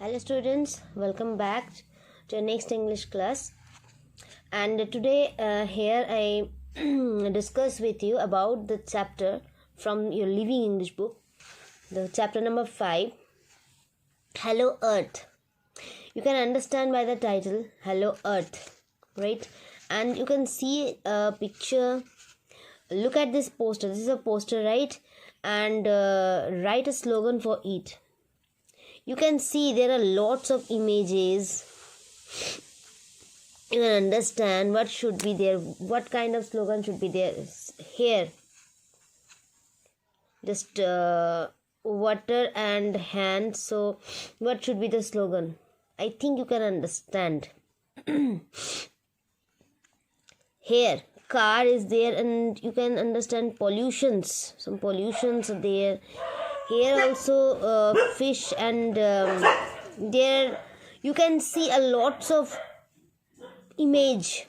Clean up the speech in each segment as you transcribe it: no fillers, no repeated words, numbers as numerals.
Hello students, welcome back to our next English class. And today here I discuss with you about the chapter from your Living English book, the chapter number 5, Hello Earth. You can understand by the title Hello Earth, right? And you can see a picture. Look at this poster. This is a poster, right? And write a slogan for it. You can see there are lots of images. You can understand what should be there, what kind of slogan should be there here. Just water and hand. So what should be the slogan? I think you can understand. Here car is there, and you can understand pollutions. Some pollutions are there. Here also fish, and there you can see a lots of image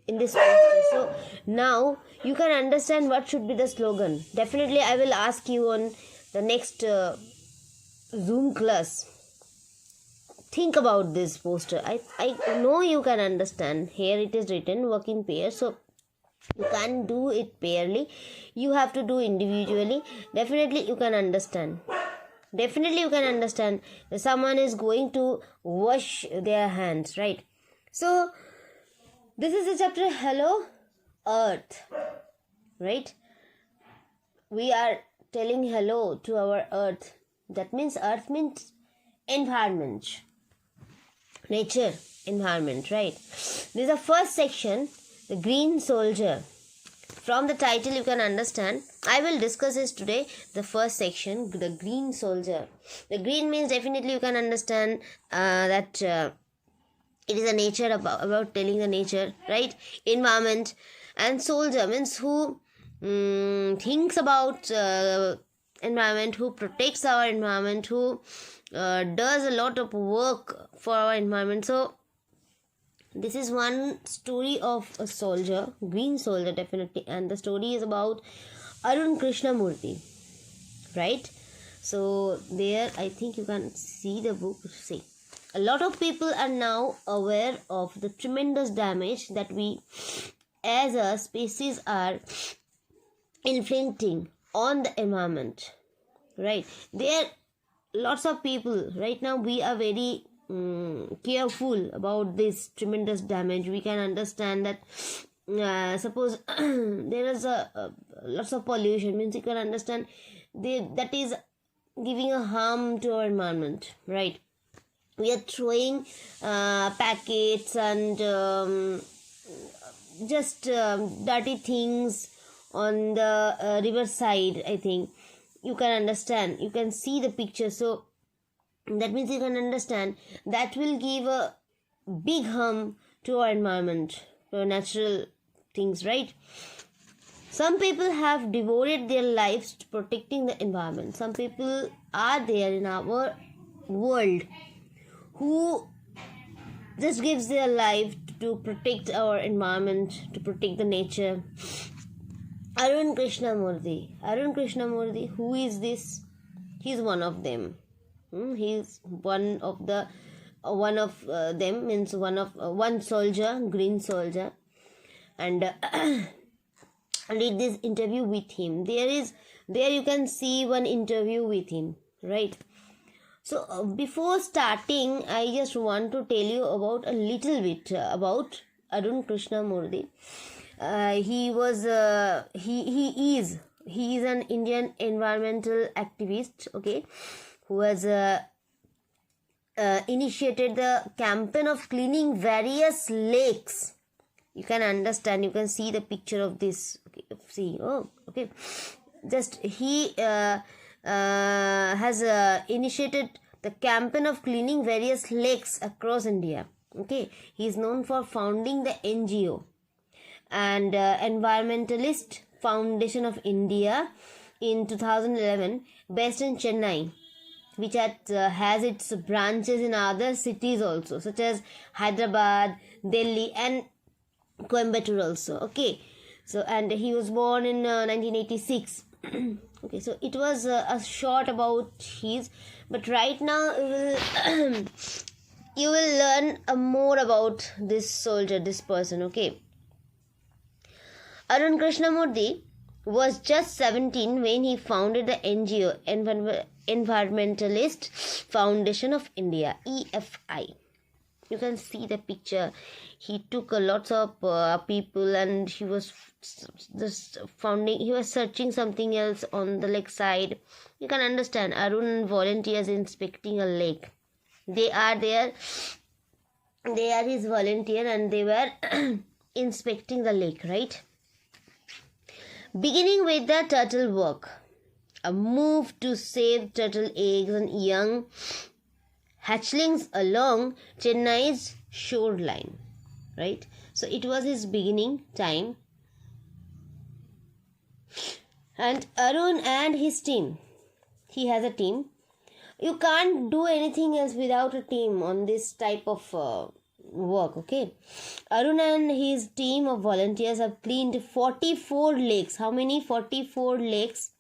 in this poster. So now you can understand what should be the slogan. Definitely I will ask you on the next Zoom class. Think about this poster. I know you can understand. Here it is written work in pairs. So you can't do it pairly. You have to do individually. Definitely you can understand. Definitely you can understand that someone is going to wash their hands, right? So this is the chapter Hello Earth, right? We are telling hello to our earth. That means earth means environment, nature, environment, right? This is the first section, the green soldier. From the title you can understand. I will discuss this today. The first section, the green soldier. The green means definitely you can understand that it is a nature, about telling the nature, right? Environment. And soldier means who thinks about environment, who protects our environment, who does a lot of work for our environment. So this is one story of a soldier, green soldier definitely, and the story is about Arun Krishnamurthy, right? So there I think you can see the book. See, a lot of people are now aware of the tremendous damage that we as a species are inflicting on the environment, right? There are lots of people right now. We are very careful about this tremendous damage. We can understand that suppose there is a lots of pollution, means you can understand that is giving a harm to our environment, right? We are throwing packets and just dirty things on the riverside. I think you can understand, you can see the picture. So that means you can understand that will give a big harm to our environment, to our natural things, right? Some people have devoted their lives to protecting the environment. Some people are there in our world who just gives their life to protect our environment, to protect the nature. Arun Krishnamurthy, who is this? He's one of them. He's one of them, means one soldier, green soldier. And I did this interview with him. There you can see one interview with him, right? So before starting, I just want to tell you about a little bit about Arun Krishnamurthy. He is an Indian environmental activist, okay, who has initiated the campaign of cleaning various lakes. You can understand, you can see the picture of this. Okay, see, oh, okay. Just he has initiated the campaign of cleaning various lakes across India. Okay, he is known for founding the NGO and Environmentalist Foundation of India in 2011, based in Chennai, which has its branches in other cities also, such as Hyderabad, Delhi, and Coimbatore also. Okay, so and he was born in 1986. Okay, so it was a short about his, But right now you will learn more about this soldier, this person. Okay. Arun Krishnamurthy was just 17 when he founded the NGO, Environmentalist Foundation of India, EFI. You can see the picture. He took a lots of people, and he was just founding. He was searching something else on the lake side. You can understand. Arun volunteers inspecting a lake. They are there. They are his volunteer, and they were inspecting the lake, right? Beginning with the turtle work, a move to save turtle eggs and young hatchlings along Chennai's shoreline, right? So it was his beginning time. And Arun and his team, he has a team. You can't do anything else without a team on this type of work, okay? Arun and his team of volunteers have cleaned 44 lakes. How many? 44 lakes.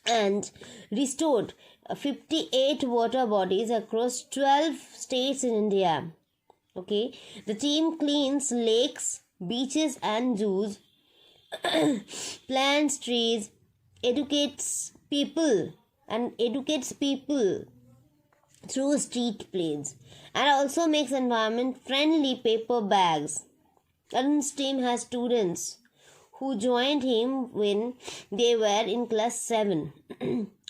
And restored 58 water bodies across 12 states in India. Okay, the team cleans lakes, beaches and zoos, plants trees, educates people through street plays, and also makes environment friendly paper bags. Arun's team has students who joined him when they were in class 7.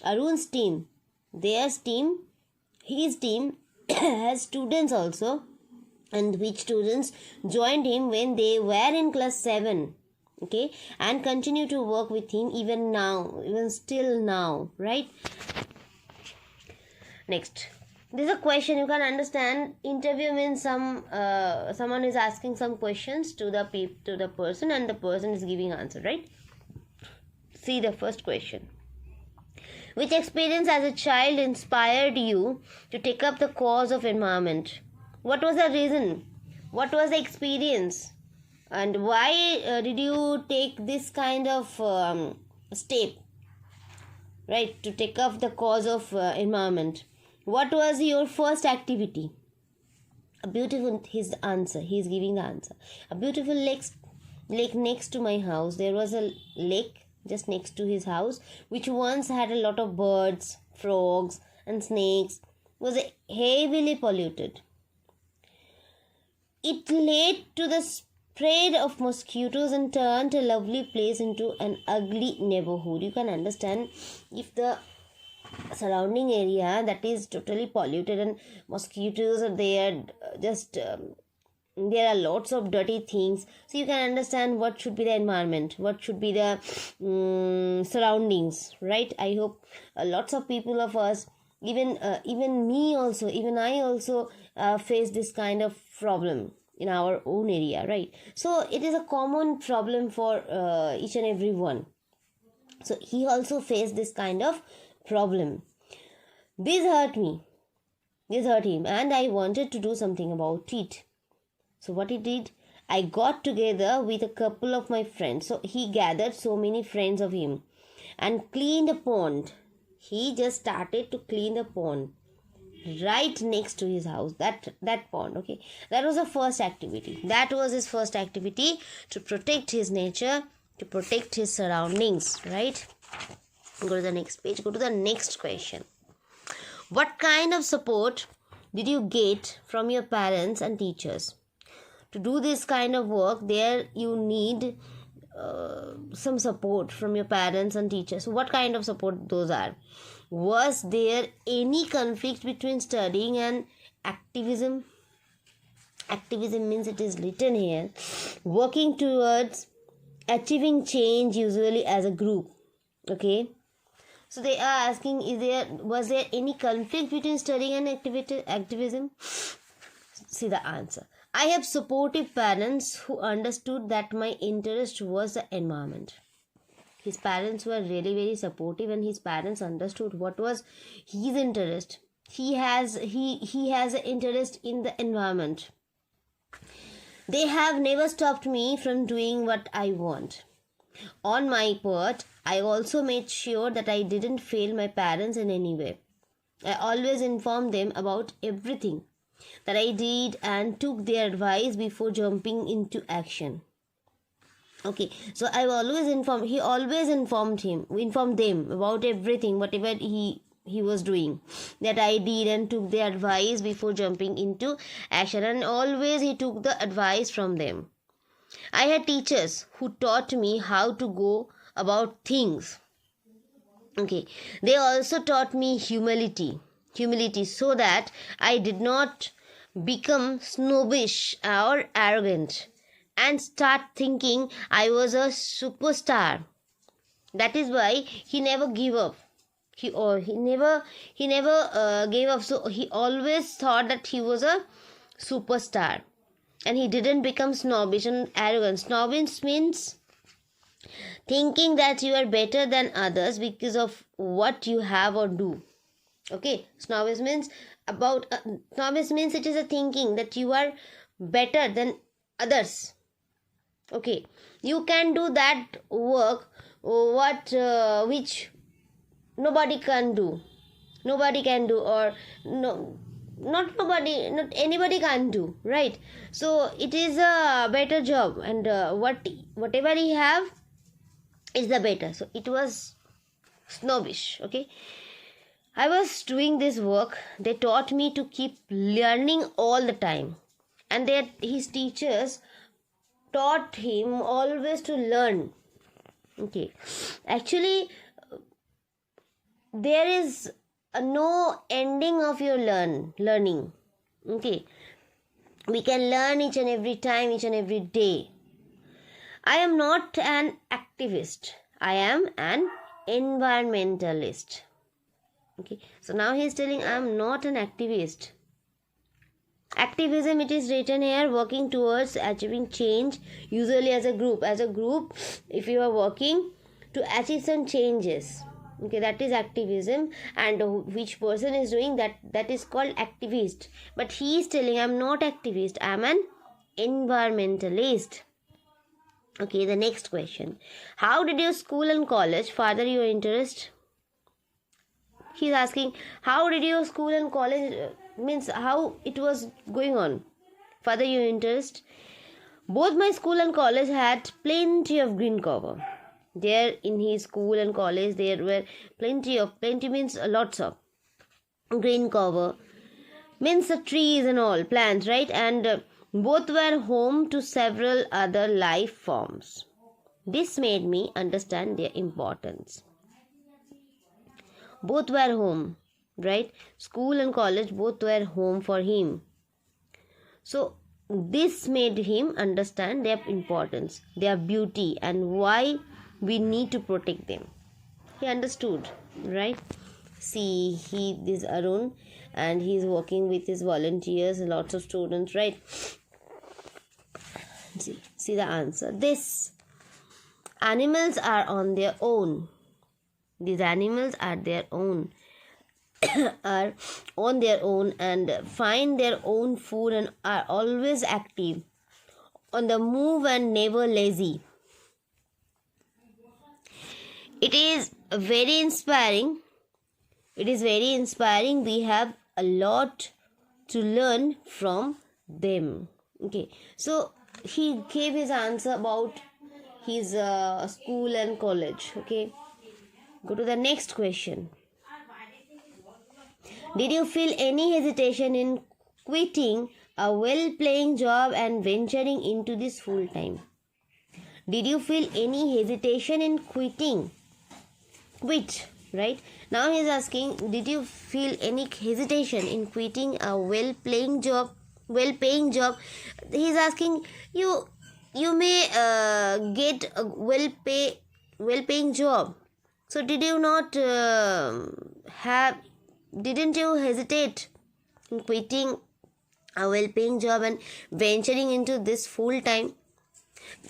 Arun's team, his team has students also, and which students joined him when they were in class 7, okay, and continue to work with him even still now, right? Next, there's a question. You can understand. Interview means someone is asking some questions to the person, and the person is giving answer, right? See the first question. Which experience as a child inspired you to take up the cause of environment? What was the reason? What was the experience? And why did you take this kind of step, right, to take up the cause of environment? What was your first activity? His answer. He is giving the answer. A beautiful lake next to my house. There was a lake just next to his house, which once had a lot of birds, frogs, and snakes. Was heavily polluted. It led to the spread of mosquitoes and turned a lovely place into an ugly neighborhood. You can understand, if the surrounding area that is totally polluted and mosquitoes are there, there are lots of dirty things, so you can understand what should be the environment, what should be the surroundings, right? I hope lots of people of us, even me also, even I also face this kind of problem in our own area, right? So it is a common problem for each and every one. So he also faced this kind of problem. This hurt him, and I wanted to do something about it. So what he did, I got together with a couple of my friends. So he gathered so many friends of him and cleaned a pond. He just started to clean the pond right next to his house, that pond, okay? That was the first activity. That was his first activity, to protect his nature, to protect his surroundings, right? Go to the next page. Go to the next question. What kind of support did you get from your parents and teachers? To do this kind of work, there you need some support from your parents and teachers. So what kind of support those are? Was there any conflict between studying and activism? Activism means, it is written here, working towards achieving change, usually as a group, okay? So they are asking, was there any conflict between studying and activism? See the answer. I have supportive parents who understood that my interest was the environment. His parents were really very supportive, and his parents understood what was his interest. He has an interest in the environment. They have never stopped me from doing what I want. On my part, I also made sure that I didn't fail my parents in any way. I always informed them about everything that I did and took their advice before jumping into action. Okay, so I always informed. He always informed them about everything, whatever he was doing, that I did and took their advice before jumping into action, and always he took the advice from them. I had teachers who taught me how to go about things. Okay, they also taught me humility, so that I did not become snobbish or arrogant and start thinking I was a superstar. That is why he never gave up. He never gave up. So he always thought that he was a superstar, and he didn't become snobbish and arrogant. Snobbish means thinking that you are better than others because of what you have or do. Okay, snobbish means it is a thinking that you are better than others. Okay, you can do that work which nobody can do, or not anybody can do, right? So it is a better job, and whatever he have is the better. So it was snobbish. Okay, I was doing this work. They taught me to keep learning all the time, and his teachers taught him always to learn. Okay, actually there is no ending of your learning. Okay, we can learn each and every time, each and every day. I am not an activist, I am an environmentalist. Okay, so now he is telling I am not an activist. Activism, it is written here, working towards achieving change, usually as a group. If you are working to achieve some changes, okay, that is activism, and which person is doing that is called activist. But he is telling I am not activist, I am an environmentalist. Okay, the next question. How did your school and college further your interest? He is asking how did your school and college means how it was going on, further your interest. Both my school and college had plenty of green cover. There in his school and college there were plenty means lots of green cover, means the trees and all plants, right? And both were home to several other life forms. This made me understand their importance. Both were home, right? School and college both were home for him. So this made him understand their importance, their beauty, and why we need to protect them. He understood, right? See, this Arun, and he is working with his volunteers, lots of students, right? See the answer. This animals are on their own. These animals are their own are on their own and find their own food and are always active, on the move and never lazy. It is very inspiring. We have a lot to learn from them. Okay, so he gave his answer about his school and college. Okay, go to the next question. Did you feel any hesitation in quitting a well-paying job and venturing into this full-time? Did you feel any hesitation in quit, right? Now he is asking, did you feel any hesitation in quitting a well-paying job? He is asking you may get a well-paying job. So did you not didn't you hesitate in quitting a well-paying job and venturing into this full-time?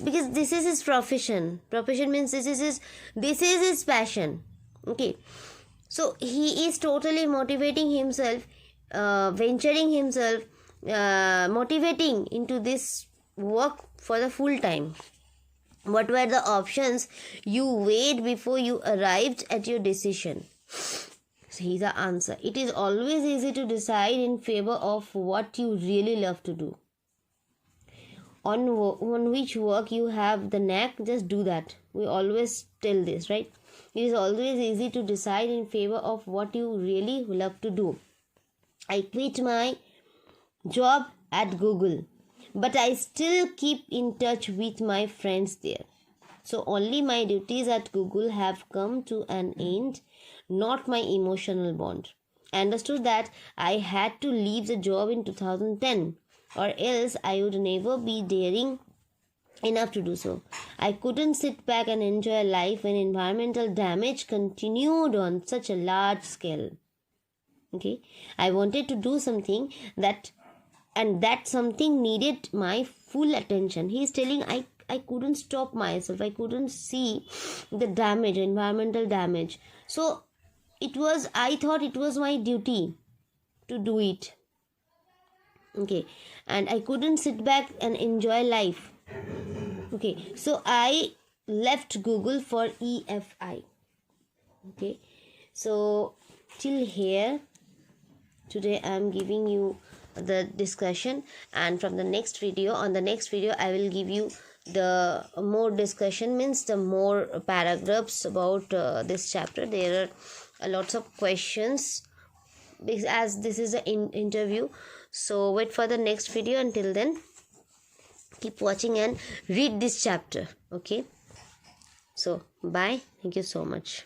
Because this is his profession means this is his passion. Okay, so he is totally motivating himself, motivating into this work for the full time. What were the options you weighed before you arrived at your decision? here's the answer. It is always easy to decide in favor of what you really love to do. On which work you have the knack, just do that. We always tell this, right? It is always easy to decide in favor of what you really love to do. I quit my job at Google, but I still keep in touch with my friends there. So only my duties at Google have come to an end, not my emotional bond. I understood that I had to leave the job in 2010, or else I would never be daring enough to do so. I couldn't sit back and enjoy life when environmental damage continued on such a large scale. Okay, I wanted to do something that something needed my full attention. He is telling I couldn't stop myself. I couldn't see the damage, environmental damage. So I thought it was my duty to do it. Okay, and I couldn't sit back and enjoy life. Okay, so I left Google for EFI. Okay, so till here today I am giving you the discussion, and from the next video, I will give you the more discussion, means the more paragraphs about this chapter. There are lots of questions, because as this is an interview. So wait for the next video. Until then, keep watching and read this chapter. Okay, so bye, thank you so much.